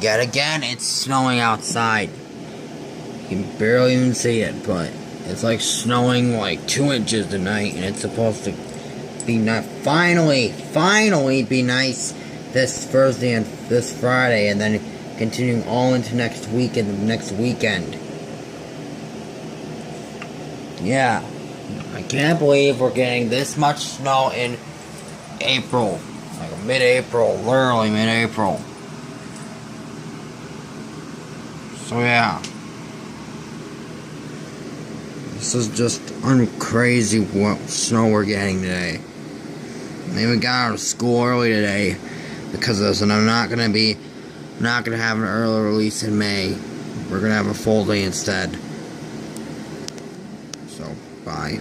yet again, it's snowing outside. You can barely even see it, but it's like snowing like 2 inches tonight, and it's supposed to be finally be nice this Thursday and this Friday, and then continuing all into next week and the next weekend. Yeah, I can't believe we're getting this much snow in April, like mid-April, literally mid-April. So yeah, this is just crazy what snow we're getting today. I even got out of school early today because of this, and I'm not gonna have an early release in May. We're gonna have a full day instead. So bye.